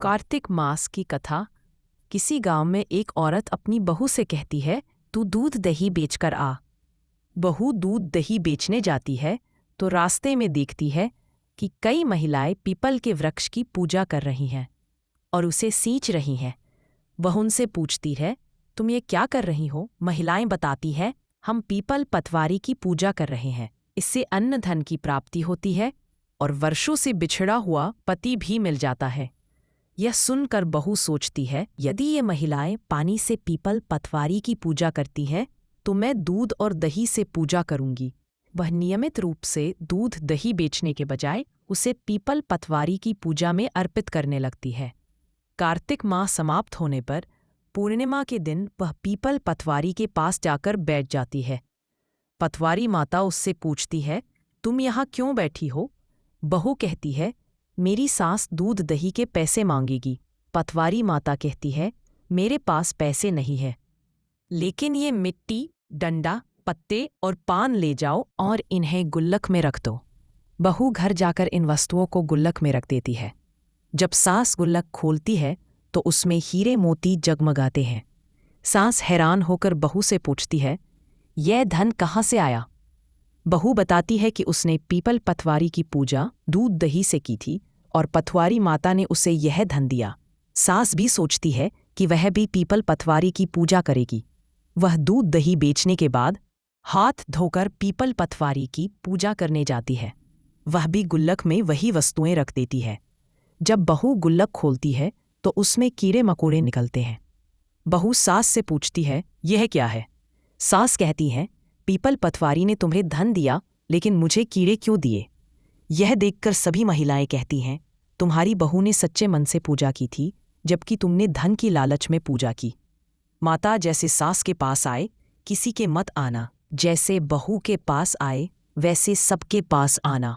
कार्तिक मास की कथा। किसी गांव में एक औरत अपनी बहू से कहती है, तू दूध दही बेचकर आ। बहू दूध दही बेचने जाती है तो रास्ते में देखती है कि कई महिलाएं पीपल के वृक्ष की पूजा कर रही हैं और उसे सींच रही हैं। वह उनसे पूछती है, तुम ये क्या कर रही हो? महिलाएं बताती हैं, हम पीपल पतवारी की पूजा कर रहे हैं। इससे अन्न धन की प्राप्ति होती है और वर्षों से बिछड़ा हुआ पति भी मिल जाता है। यह सुनकर बहू सोचती है, यदि ये महिलाएं पानी से पीपल पतवारी की पूजा करती हैं तो मैं दूध और दही से पूजा करूंगी। वह नियमित रूप से दूध दही बेचने के बजाय उसे पीपल पतवारी की पूजा में अर्पित करने लगती है। कार्तिक माह समाप्त होने पर पूर्णिमा के दिन वह पीपल पतवारी के पास जाकर बैठ जाती है। पतवारी माता उससे पूछती है, तुम यहाँ क्यों बैठी हो? बहू कहती है, मेरी सास दूध दही के पैसे मांगेगी। पतवारी माता कहती है, मेरे पास पैसे नहीं है, लेकिन ये मिट्टी, डंडा, पत्ते और पान ले जाओ और इन्हें गुल्लक में रख दो। बहू घर जाकर इन वस्तुओं को गुल्लक में रख देती है। जब सास गुल्लक खोलती है तो उसमें हीरे मोती जगमगाते हैं। सास हैरान होकर बहू से पूछती है, यह धन कहाँ से आया? बहू बताती है कि उसने पीपल पतवारी की पूजा दूध दही से की थी और पतवारी माता ने उसे यह धन दिया। सास भी सोचती है कि वह भी पीपल पतवारी की पूजा करेगी। वह दूध दही बेचने के बाद हाथ धोकर पीपल पतवारी की पूजा करने जाती है। वह भी गुल्लक में वही वस्तुएं रख देती है। जब बहू गुल्लक खोलती है तो उसमें कीड़े मकोड़े निकलते हैं। बहू सास से पूछती है, यह क्या है? सास कहती है, पीपल पतवारी ने तुम्हें धन दिया, लेकिन मुझे कीड़े क्यों दिए? यह देखकर सभी महिलाएं कहती हैं, तुम्हारी बहू ने सच्चे मन से पूजा की थी, जबकि तुमने धन की लालच में पूजा की। माता जैसे सास के पास आए, किसी के मत आना। जैसे बहू के पास आए, वैसे सबके पास आना।